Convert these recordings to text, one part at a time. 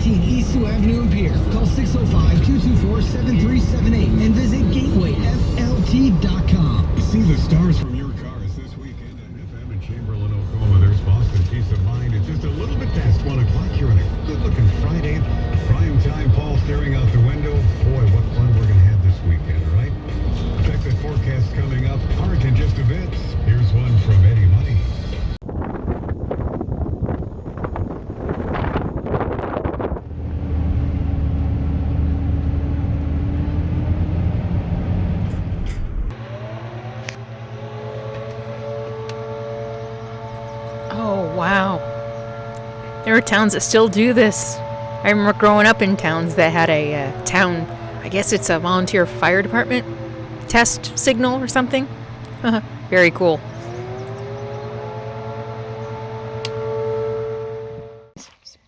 118 East 2 Avenue in Pierre. Call 605-224-7378 and visit gatewayflt.com. See the stars from your cars this weekend at FM in Chamberlain, Oklahoma. There's Boston Peace of Mind. It's just a little bit past 1 o'clock. You're on a good-looking Friday. Prime time, Paul staring out the window. Boy, what fun we're going to have this weekend, right? Check the forecast coming up. Art in just a bit. Here's one from Eddie Money. Oh, wow. There are towns that still do this. I remember growing up in towns that had a town, I guess it's a volunteer fire department test signal or something. Very cool.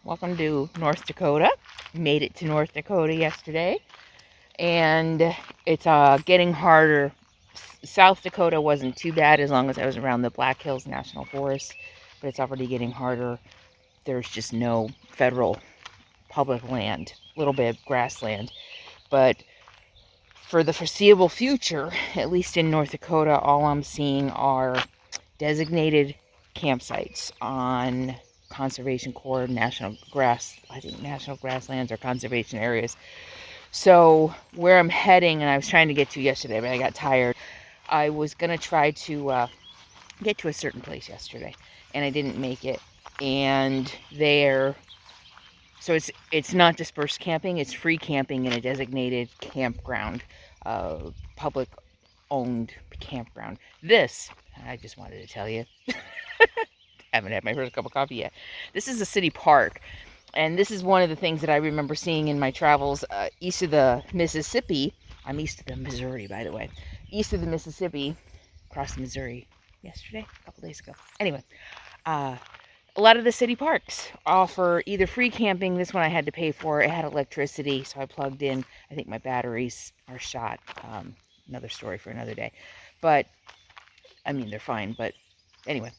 Welcome to North Dakota. Made it to North Dakota yesterday. And it's getting harder. South Dakota wasn't too bad as long as I was around the Black Hills National Forest. But it's already getting harder. There's just no federal public land, a little bit of grassland. But for the foreseeable future, at least in North Dakota, all I'm seeing are designated campsites on Conservation Corps, national grasslands or conservation areas. So where I'm heading, and I was trying to get to yesterday, but I got tired. I was going to try to get to a certain place yesterday, and I didn't make it. And so it's not dispersed camping, it's free camping in a designated campground, public owned campground. This, I just wanted to tell you, haven't had my first cup of coffee yet. This is a city park, and this is one of the things that I remember seeing in my travels east of the Mississippi. I'm east of the Missouri, by the way. East of the Mississippi, across the Missouri yesterday, a couple days ago. Anyway, a lot of the city parks offer either free camping. This one I had to pay for. It had electricity, so I plugged in. I think my batteries are shot. Another story for another day. But, I mean, they're fine. But, anyway.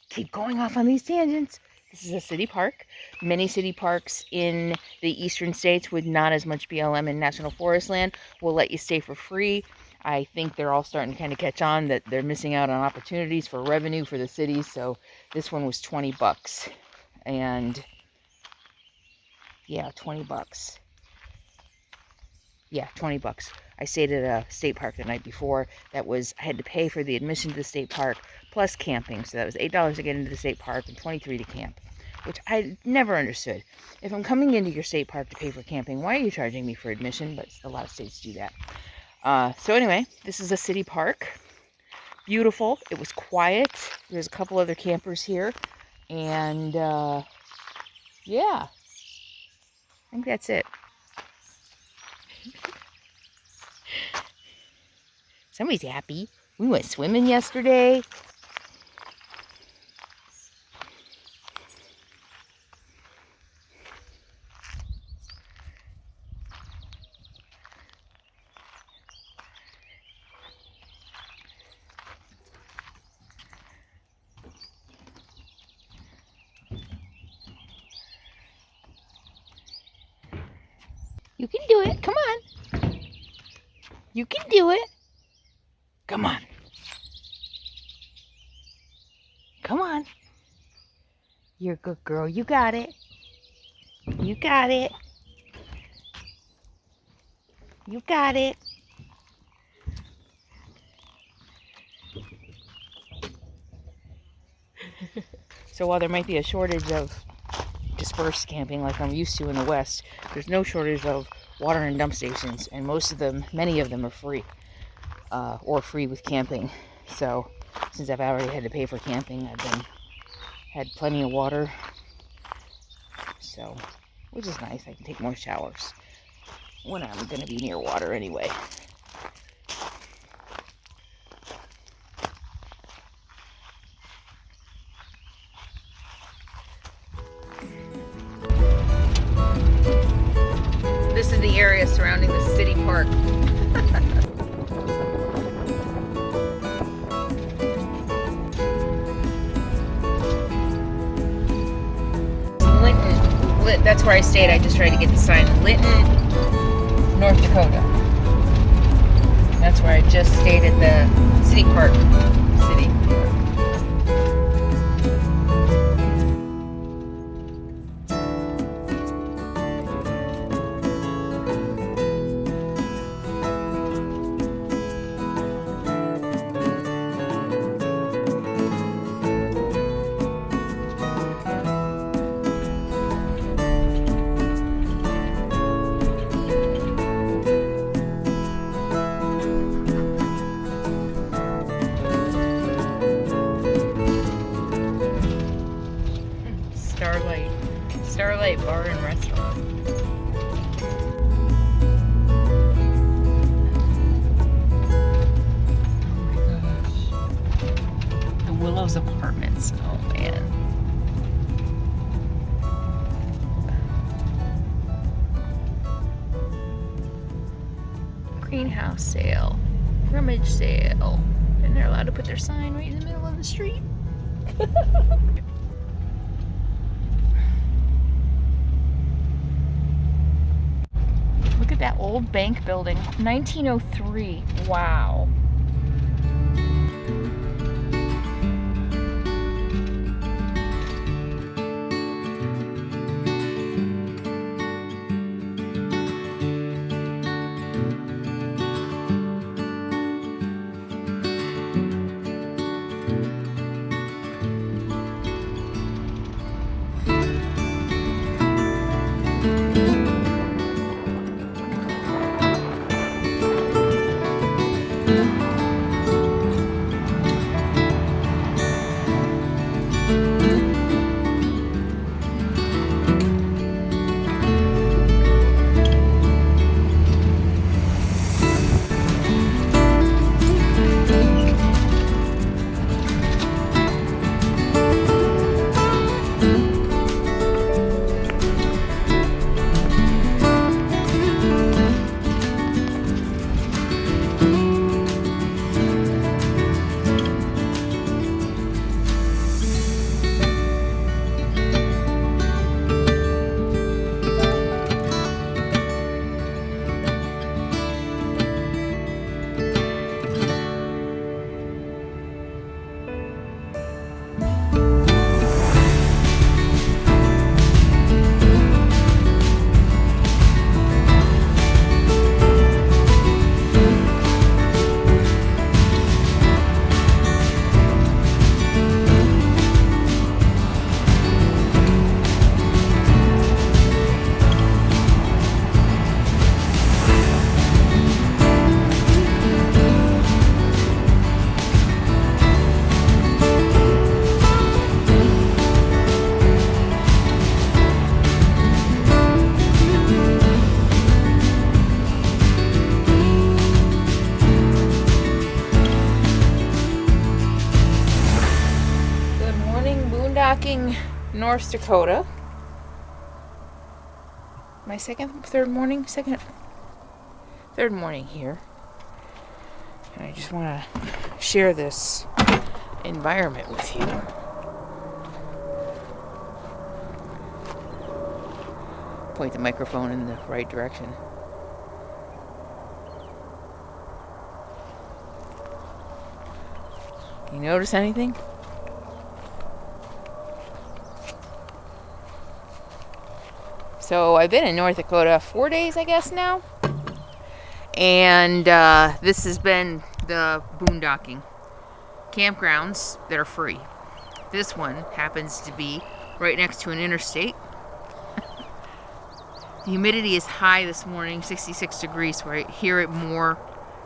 Keep going off on these tangents. This is a city park. Many city parks in the eastern states with not as much BLM and national forest land will let you stay for free. I think they're all starting to kind of catch on that they're missing out on opportunities for revenue for the cities. So this one was $20. And yeah, $20. Yeah, $20. I stayed at a state park the night before. I had to pay for the admission to the state park plus camping. So that was $8 to get into the state park and $23 to camp, which I never understood. If I'm coming into your state park to pay for camping, why are you charging me for admission? But a lot of states do that. So anyway, this is a city park. Beautiful. It was quiet. There's a couple other campers here. And, yeah. I think that's it. Somebody's happy. We went swimming yesterday. You can do it. Come on. You can do it. Come on. Come on. You're a good girl. You got it. You got it. You got it. So while there might be a shortage of dispersed camping like I'm used to in the West, there's no shortage of water and dump stations, and many of them are free, or free with camping. So since I've already had to pay for camping, had plenty of water, so, which is nice. I can take more showers when I'm going to be near water anyway. This is the area surrounding the city park. that's where I stayed. I just tried to get the sign. Linton, North Dakota. That's where I just stayed at the city park. City. Starlight Bar and Restaurant. Oh my gosh. The Willows Apartments. Oh man. Greenhouse sale. Rummage sale. And they're allowed to put their sign right in the middle of the street. Look at that old bank building, 1903. Wow. Boondocking North Dakota. My third morning here. And I just want to share this environment with you. Point the microphone in the right direction. Can you notice anything? So I've been in North Dakota 4 days, I guess now. And this has been the boondocking campgrounds that are free. This one happens to be right next to an interstate. The humidity is high this morning, 66 degrees, so I hear it more.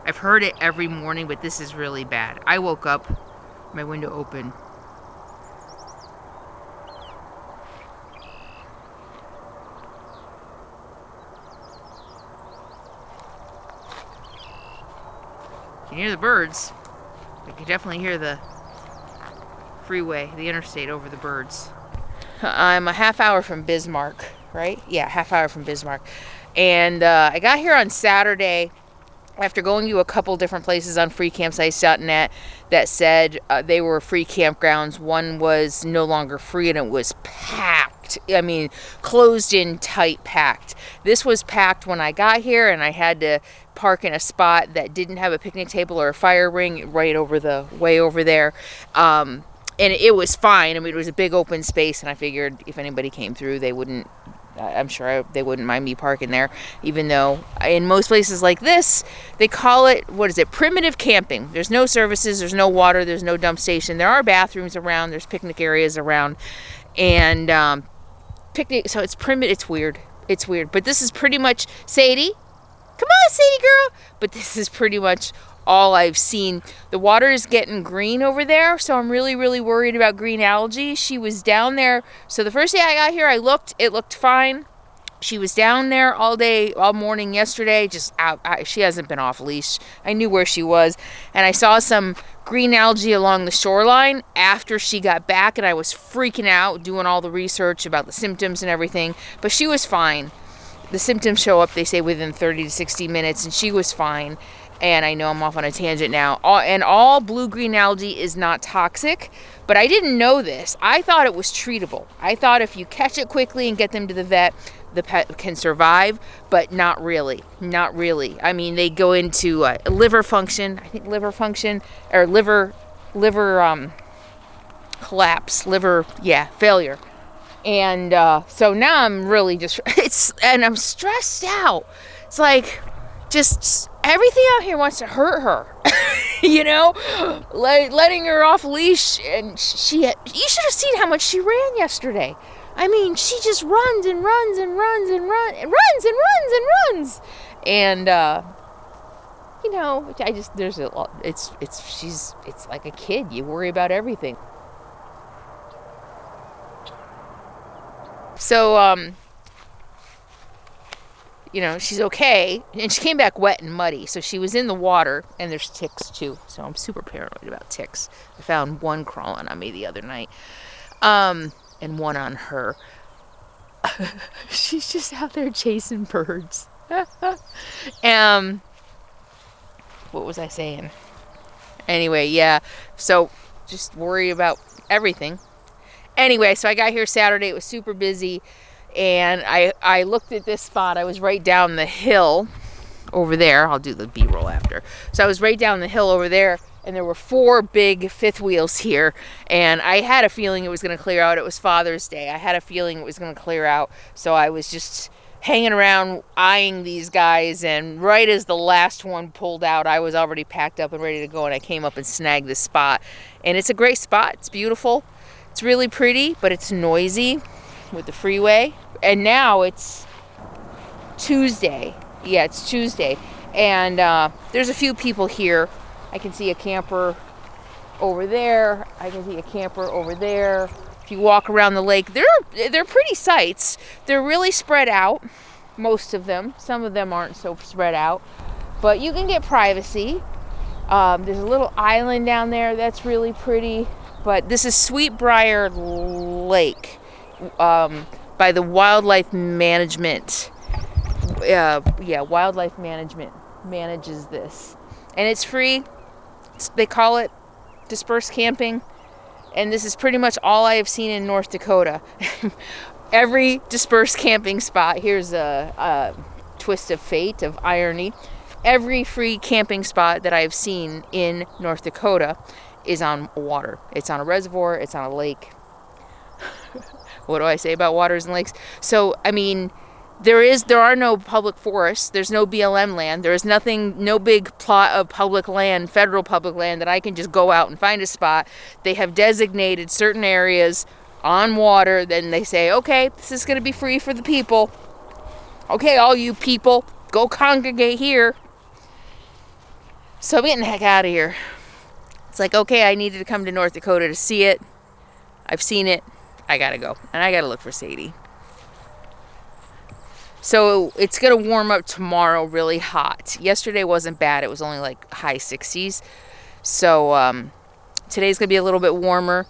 I've heard it every morning, but this is really bad. I woke up, my window open. You can hear the birds. You can definitely hear the freeway, the interstate over the birds. I'm a half hour from Bismarck, right? Yeah, half hour from Bismarck. And I got here on Saturday after going to a couple different places on freecampsites.net that said they were free campgrounds. One was no longer free and it was packed. packed. I mean, closed in tight packed. This was packed when I got here, and I had to park in a spot that didn't have a picnic table or a fire ring right over the way over there. And it was fine. I mean, it was a big open space, and I figured if anybody came through, they wouldn't, I'm sure they wouldn't mind me parking there, even though in most places like this, they call it, what is it, primitive camping. There's no services, there's no water, there's no dump station. There are bathrooms around, there's picnic areas around, and picnic, so it's primitive, it's weird. It's weird, but this is pretty much, Sadie, come on, Sadie girl, but this is pretty much all I've seen. The water is getting green over there, so I'm really, really worried about green algae. She was down there, so the first day I got here, it looked fine. She was down there all day, all morning yesterday, just out. She hasn't been off leash. I knew where she was, and I saw some green algae along the shoreline after she got back, and I was freaking out, doing all the research about the symptoms and everything, but she was fine. The symptoms show up, they say, within 30 to 60 minutes, and she was fine. And I know I'm off on a tangent now. All blue-green algae is not toxic, but I didn't know this. I thought it was treatable. I thought if you catch it quickly and get them to the vet, the pet can survive, but not really. Not really. I mean, they go into liver function. I think liver function, or liver collapse, failure. And so now I'm really just, and I'm stressed out. It's like, just everything out here wants to hurt her, you know, letting her off leash. And you should have seen how much she ran yesterday. I mean, she just runs and runs and runs and runs and runs and runs and runs. And, you know, there's a lot, it's like a kid. You worry about everything. So, you know, she's okay. And she came back wet and muddy. So she was in the water, and there's ticks too. So I'm super paranoid about ticks. I found one crawling on me the other night. And one on her. She's just out there chasing birds. What was I saying? Anyway, yeah. So just worry about everything. Anyway, so I got here Saturday. It was super busy. And I looked at this spot. I was right down the hill over there. I'll do the B-roll after. So I was right down the hill over there, and there were 4 big fifth wheels here. And I had a feeling it was going to clear out. It was Father's Day. I had a feeling it was going to clear out. So I was just hanging around eyeing these guys. And right as the last one pulled out, I was already packed up and ready to go. And I came up and snagged this spot. And it's a great spot. It's beautiful. It's really pretty, but it's noisy with the freeway. And now it's Tuesday. Yeah, it's Tuesday. And there's a few people here. I can see a camper over there. I can see a camper over there. If you walk around the lake, they're pretty sights. They're really spread out, most of them. Some of them aren't so spread out. But you can get privacy. There's a little island down there that's really pretty. But this is Sweet Briar Lake. By the Wildlife Management. Wildlife Management manages this. And it's free. They call it dispersed camping. And this is pretty much all I have seen in North Dakota. Every dispersed camping spot, here's a twist of fate, of irony. Every free camping spot that I've seen in North Dakota is on water. It's on a reservoir, it's on a lake. What do I say about waters and lakes? So, I mean, there are no public forests. There's no BLM land. There is nothing, no big plot of public land, federal public land, that I can just go out and find a spot. They have designated certain areas on water. Then they say, okay, this is going to be free for the people. Okay, all you people, go congregate here. So I'm getting the heck out of here. It's like, okay, I needed to come to North Dakota to see it. I've seen it. I gotta go. And I gotta look for Sadie. So it's gonna warm up tomorrow really hot. Yesterday wasn't bad. It was only like high 60s. So today's gonna be a little bit warmer.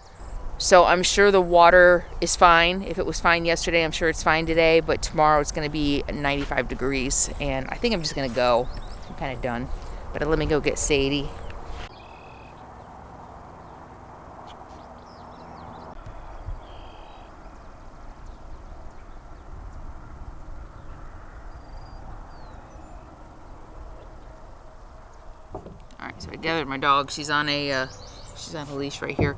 So I'm sure the water is fine. If it was fine yesterday, I'm sure it's fine today. But tomorrow it's gonna be 95 degrees. And I think I'm just gonna go. I'm kind of done. But let me go get Sadie. All right, so I gathered my dog. She's on a leash right here.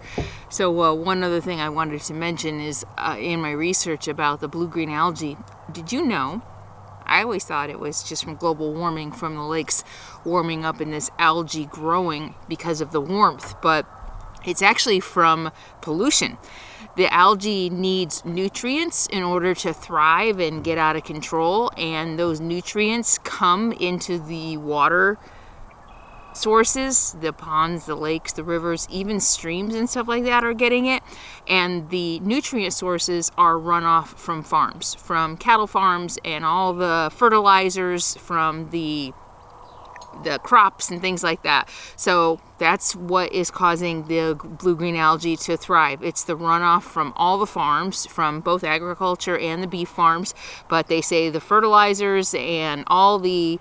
So one other thing I wanted to mention is in my research about the blue-green algae, did you know, I always thought it was just from global warming, from the lakes warming up and this algae growing because of the warmth, but it's actually from pollution. The algae needs nutrients in order to thrive and get out of control, and those nutrients come into the water sources, the ponds, the lakes, the rivers, even streams and stuff like that are getting it. And the nutrient sources are runoff from farms, from cattle farms, and all the fertilizers from the crops and things like that. So that's what is causing the blue-green algae to thrive. It's the runoff from all the farms, from both agriculture and the beef farms. But they say the fertilizers and all the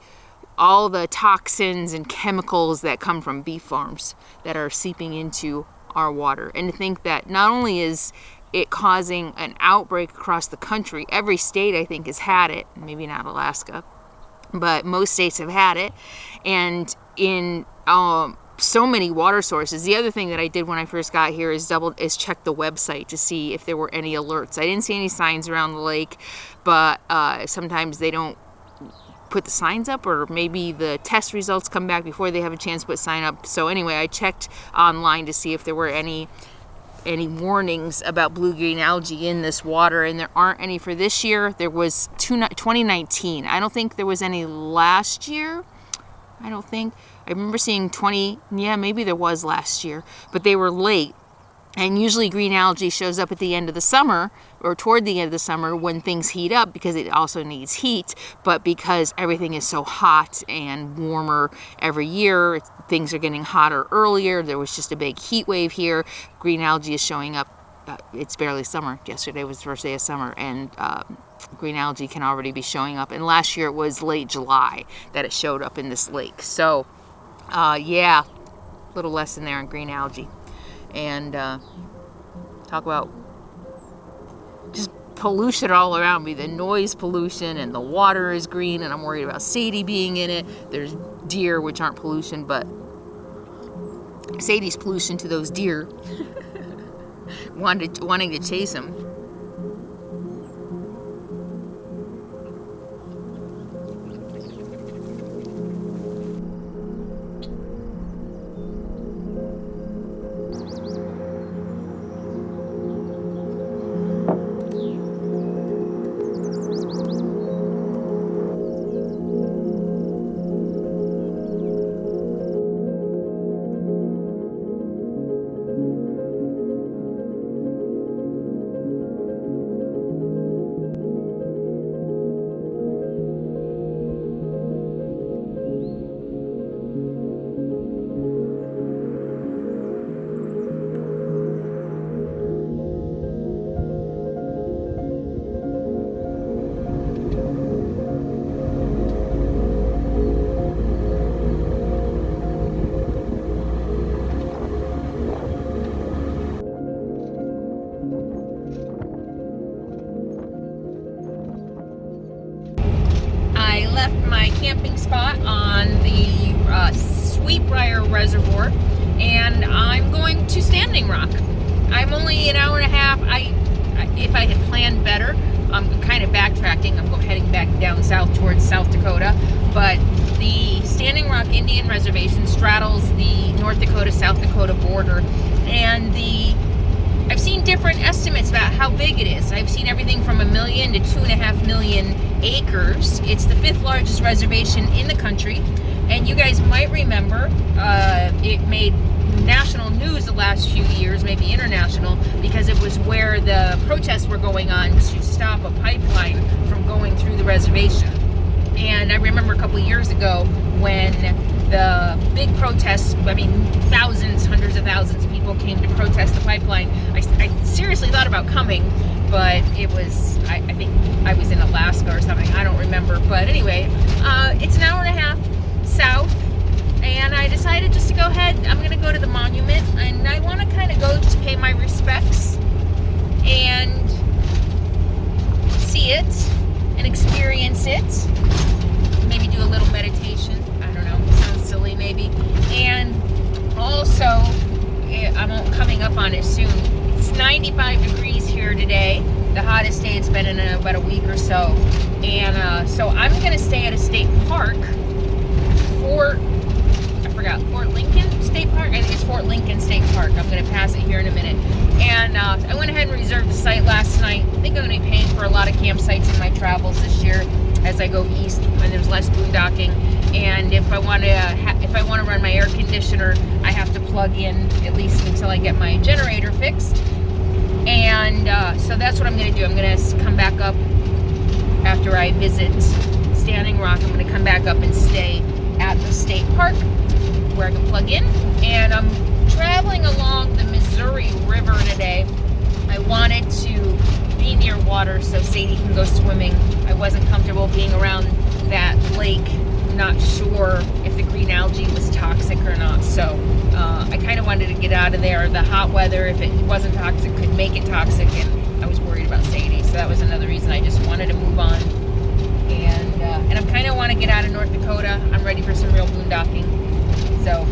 toxins and chemicals that come from beef farms that are seeping into our water. And to think that not only is it causing an outbreak across the country, every state I think has had it, maybe not Alaska, but most states have had it, and in so many water sources. The other thing that I did when I first got here is check the website to see if there were any alerts. I didn't see any signs around the lake, but sometimes they don't put the signs up, or maybe the test results come back before they have a chance to put sign up. So anyway, I checked online to see if there were any warnings about blue-green algae in this water, and there aren't any for this year. There was 2019. I don't think there was any last year. I don't think. I remember seeing 20, yeah, maybe there was last year, but they were late. And usually green algae shows up at the end of the summer, or toward the end of the summer, when things heat up, because it also needs heat. But because everything is so hot and warmer every year, things are getting hotter earlier. There was just a big heat wave here. Green algae is showing up. It's barely summer. Yesterday was the first day of summer, and green algae can already be showing up. And last year it was late July that it showed up in this lake. So, yeah, little lesson there on green algae. And talk about just pollution all around me. The noise pollution, and the water is green, and I'm worried about Sadie being in it. There's deer, which aren't pollution, but Sadie's pollution to those deer. wanting to chase them. Camping spot on the Briar Reservoir, and I'm going to Standing Rock. I'm only an hour and a half. If I had planned better, I'm kind of backtracking. I'm heading back down south towards South Dakota, but the Standing Rock Indian Reservation straddles the North Dakota-South Dakota border, and I've seen different estimates about how big it is. I've seen everything from 1 million to 2.5 million acres. It's the 5th largest reservation in the country, and you guys might remember it made national news the last few years, maybe international, because it was where the protests were going on to stop a pipeline from going through the reservation. And I remember a couple of years ago when the big protests, I mean, thousands, hundreds of thousands of people came to protest the pipeline. I seriously thought about coming, but it was, I think I was in Alaska or something, I don't remember. But anyway, it's an hour and a half south, and I decided just to go ahead. I'm going to go to the monument, and I want to kind of go just pay my respects and see it and experience it. Maybe do a little meditation. I don't know, it sounds silly. early maybe. And also, I'm coming up on it soon. It's 95 degrees here today. The hottest day it's been in about a week or so. And so I'm gonna stay at a state park. Fort Lincoln State Park? I think it's Fort Lincoln State Park. I'm gonna pass it here in a minute. And I went ahead and reserved the site last night. I think I'm gonna be paying for a lot of campsites in my travels this year as I go east when there's less boondocking. And if I want to run my air conditioner, I have to plug in at least until I get my generator fixed. And so that's what I'm going to do. I'm going to come back up after I visit Standing Rock. I'm going to come back up and stay at the state park where I can plug in. And I'm traveling along the Missouri River today. I wanted to be near water so Sadie can go swimming. I wasn't comfortable being around that lake. Not sure if the green algae was toxic or not, so I kind of wanted to get out of there. The hot weather, if it wasn't toxic, could make it toxic, and I was worried about Sadie, so that was another reason I just wanted to move on. And I kind of want to get out of North Dakota. I'm ready for some real boondocking, so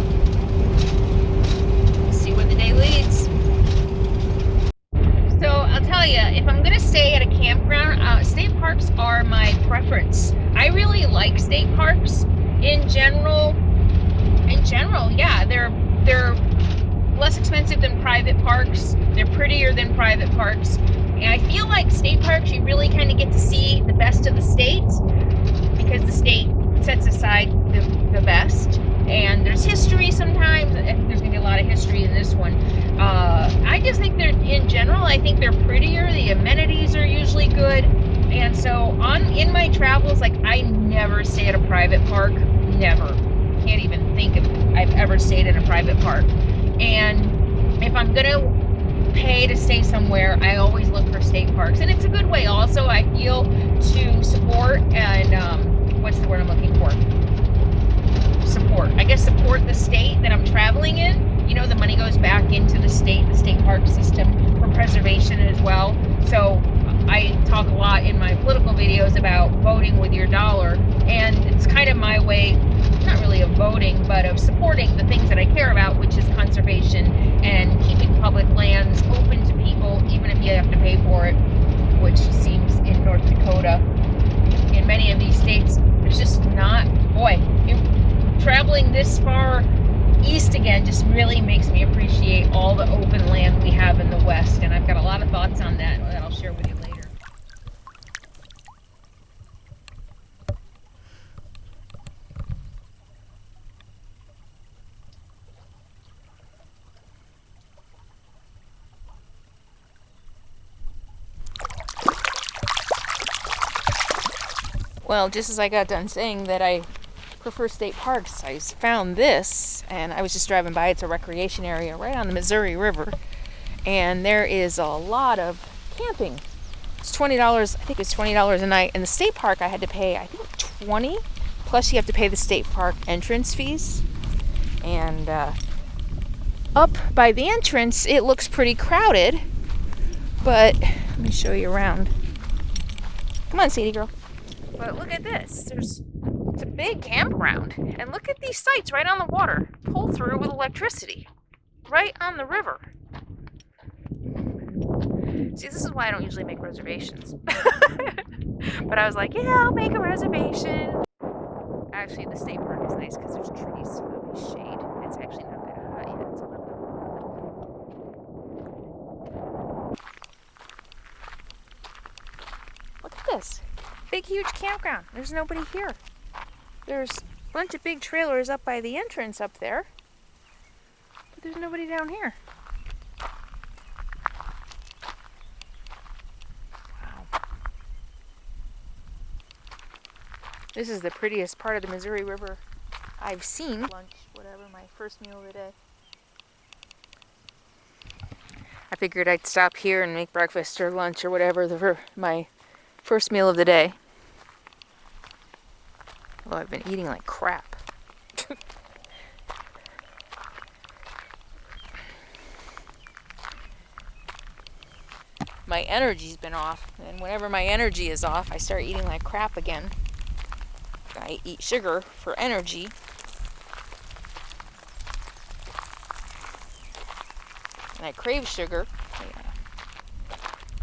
we'll see where the day leads. So I'll tell you, if I'm going to stay at a campground, state parks are my preference. I really like state parks in general. Yeah, they're less expensive than private parks. They're prettier than private parks. And I feel like state parks, you really kind of get to see the best of the state because the state sets aside the best. And there's history sometimes. I think there's going to be a lot of history in this one. I just think in general, I think they're prettier. The amenities are usually good. And so in my travels, like I never stay at a private park. Never. Can't even think if I've ever stayed in a private park. And if I'm going to pay to stay somewhere, I always look for state parks. And it's a good way also, I feel, to support and what's the word I'm looking for? Support. I guess support the state that I'm traveling in. You know, the money goes back into the state park system for preservation as well. So I talk a lot in my political videos about voting with your dollar, and it's kind of my way, not really of voting, but of supporting the things that I care about, which is conservation and keeping public lands open to people, even if you have to pay for it, which seems in North Dakota. In many of these states, there's just not, traveling this far east again just really makes me appreciate all the open land we have in the West, and I've got a lot of thoughts on that I'll share with you later. Well, just as I got done saying that I prefer state parks, I found this, and I was just driving by. It's a recreation area right on the Missouri River, and there is a lot of camping. It's $20, I think it's $20 a night. In the state park, I had to pay, I think, $20, plus you have to pay the state park entrance fees. And up by the entrance, it looks pretty crowded, but let me show you around. Come on, Sadie girl. But look at this. It's a big campground. And look at these sites right on the water. Pull through with electricity. Right on the river. See, this is why I don't usually make reservations. But I was like, yeah, I'll make a reservation. Actually, the state park is nice because there's trees, so there'll be shade. It's actually not that hot yet. It's a little bit. Look at this. Big, huge campground. There's nobody here. There's a bunch of big trailers up by the entrance up there. But there's nobody down here. Wow. This is the prettiest part of the Missouri River I've seen. Lunch, whatever, my first meal of the day. I figured I'd stop here and make breakfast or lunch or whatever for my first meal of the day. Well, I've been eating like crap. My energy's been off, and whenever my energy is off, I start eating like crap again. I eat sugar for energy, and I crave sugar.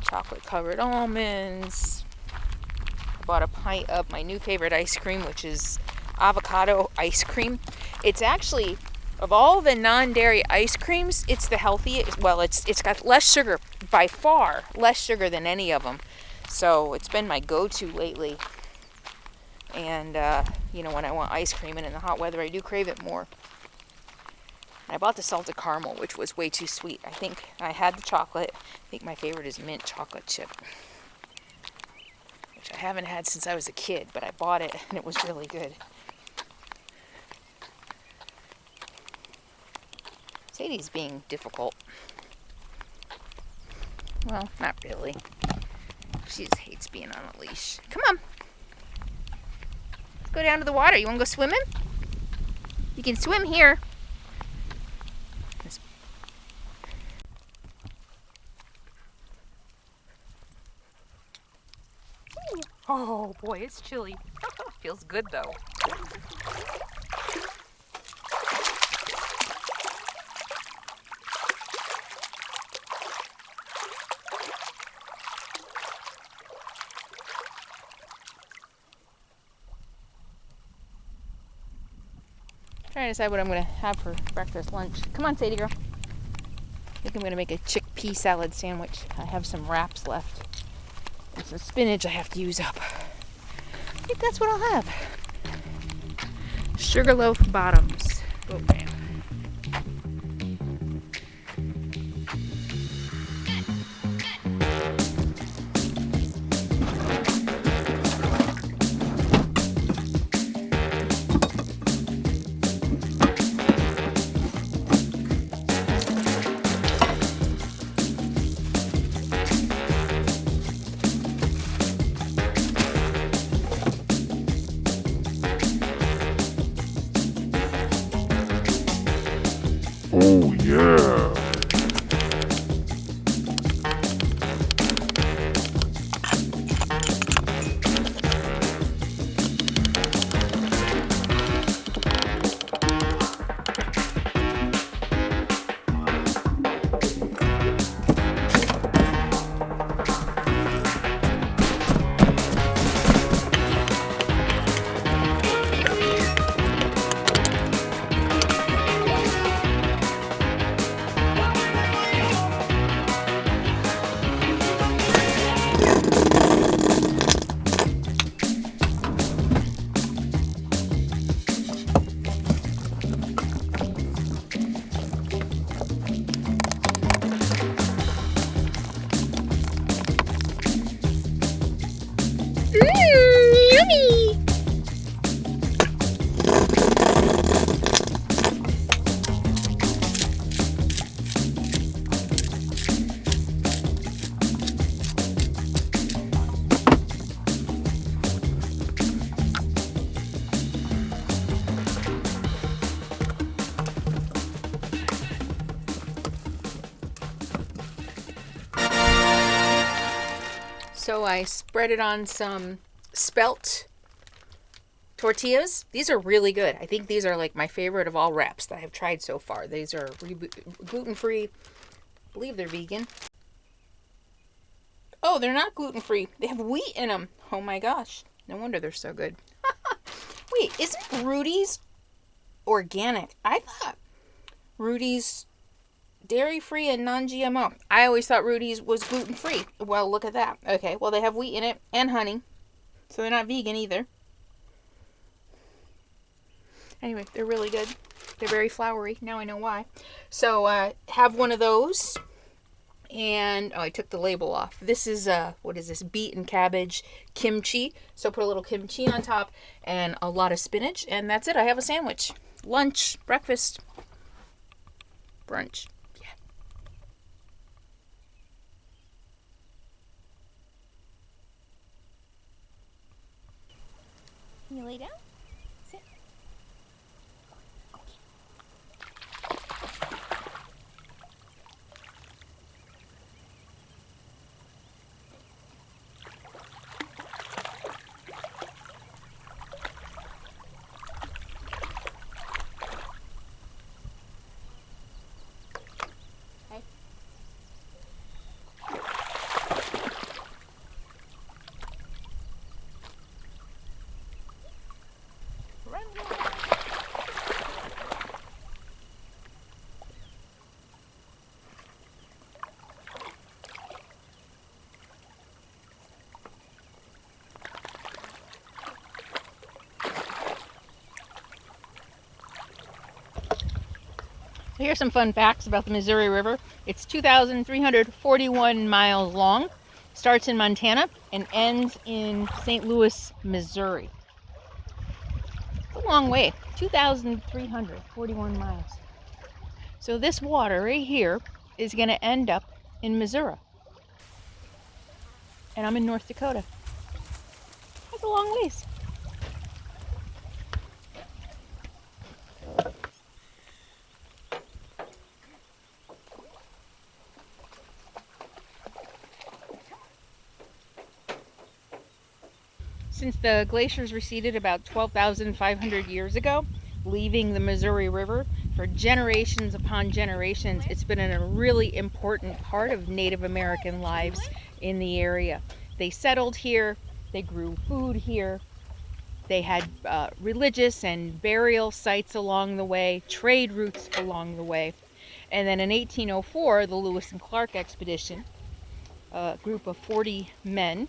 Chocolate covered almonds. I bought a pint of my new favorite ice cream, which is avocado ice cream. It's actually, of all the non-dairy ice creams, it's the healthiest. Well, it's got less sugar, by far less sugar than any of them. So it's been my go-to lately. And you know, when I want ice cream and in the hot weather, I do crave it more. I bought the salted caramel, which was way too sweet. I think I had the chocolate. I think my favorite is mint chocolate chip, which I haven't had since I was a kid, but I bought it and it was really good. Sadie's being difficult. Well, not really. She just hates being on a leash. Come on. Let's go down to the water. You want to go swimming? You can swim here. Oh boy, it's chilly. Feels good though. Trying to decide what I'm going to have for breakfast, lunch. Come on, Sadie girl. I think I'm going to make a chickpea salad sandwich. I have some wraps left. And some spinach I have to use up. I think that's what I'll have. Sugarloaf bottoms. Oh, bam. Oh yeah! So I spread it on some spelt tortillas. These are really good. I think these are like my favorite of all wraps that I have tried so far. These are gluten-free. I believe they're vegan. Oh, they're not gluten-free. They have wheat in them. Oh my gosh. No wonder they're so good. Wait, isn't Rudy's organic? I thought Rudy's dairy-free and non-GMO. I always thought Rudy's was gluten-free. Well, look at that. Okay, well, they have wheat in it and honey. So they're not vegan either. Anyway, they're really good. They're very floury. Now I know why. So, have one of those. And, oh, I took the label off. This is, what is this? Beet and cabbage kimchi. So put a little kimchi on top and a lot of spinach. And that's it. I have a sandwich. Lunch, breakfast, brunch. Can you lay down? Sit. Okay. Here's some fun facts about the Missouri River. It's 2,341 miles long, starts in Montana, and ends in St. Louis, Missouri. It's a long way, 2,341 miles. So this water right here is going to end up in Missouri. And I'm in North Dakota. That's a long ways. Since the glaciers receded about 12,500 years ago, leaving the Missouri River, for generations upon generations, it's been a really important part of Native American lives in the area. They settled here, they grew food here, they had religious and burial sites along the way, trade routes along the way. And then in 1804, the Lewis and Clark expedition, a group of 40 men,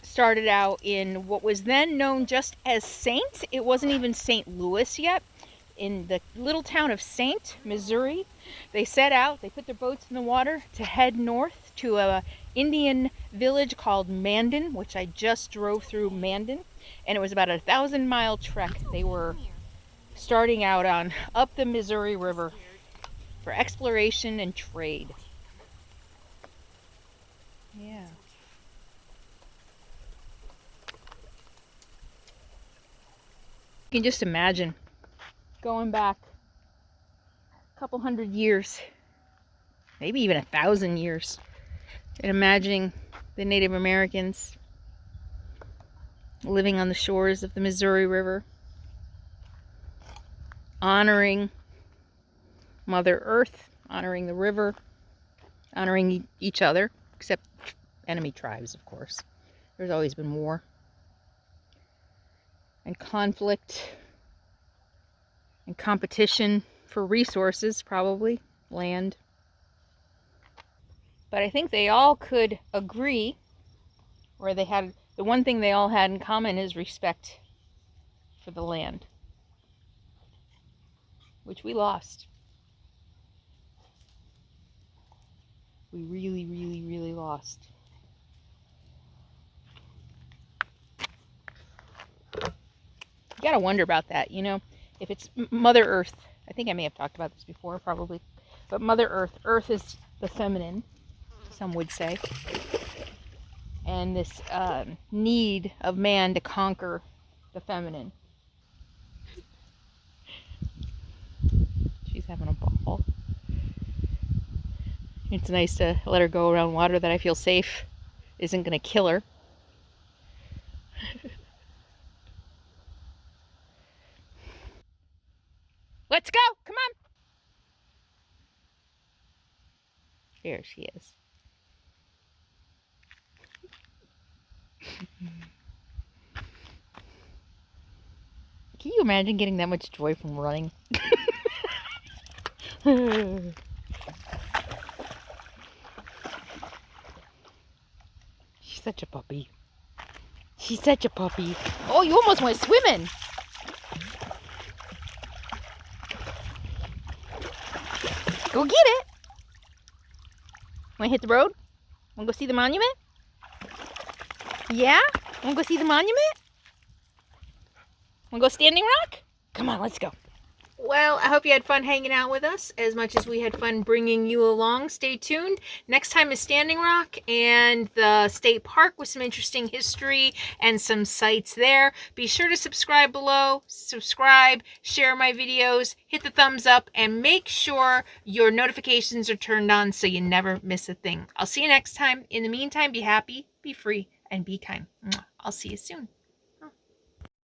started out in what was then known just as Saint. It wasn't even St. Louis yet. In the little town of Saint, Missouri, they set out, they put their boats in the water to head north to a Indian village called Mandan, which I just drove through Mandan, and it was about a 1,000-mile trek they were starting out on up the Missouri River for exploration and trade. Yeah. You can just imagine going back a couple hundred years, maybe even 1,000 years, and imagining the Native Americans living on the shores of the Missouri River, honoring Mother Earth, honoring the river, honoring each other, except enemy tribes, of course. There's always been war and conflict and competition for resources, probably land. But I think they all could agree, or they had, the one thing they all had in common is respect for the land, which we lost. We really, really, really lost. You gotta wonder about that, you know, if it's Mother Earth. I think I may have talked about this before, probably, but Mother Earth, Earth is the feminine, some would say, and this need of man to conquer the feminine. She's having a ball. It's nice to let her go around water that I feel safe isn't gonna kill her. Let's go! Come on! There she is. Can you imagine getting that much joy from running? She's such a puppy. She's such a puppy. Oh, you almost went swimming. Go get it. Want to hit the road? Want to go see the monument? Yeah? Want to go see the monument? Want to go Standing Rock? Come on, let's go. Well, I hope you had fun hanging out with us as much as we had fun bringing you along. Stay tuned. Next time is Standing Rock and the state park with some interesting history and some sights there. Be sure to subscribe below, subscribe, share my videos, hit the thumbs up, and make sure your notifications are turned on so you never miss a thing. I'll see you next time. In the meantime, be happy, be free, and be kind. I'll see you soon.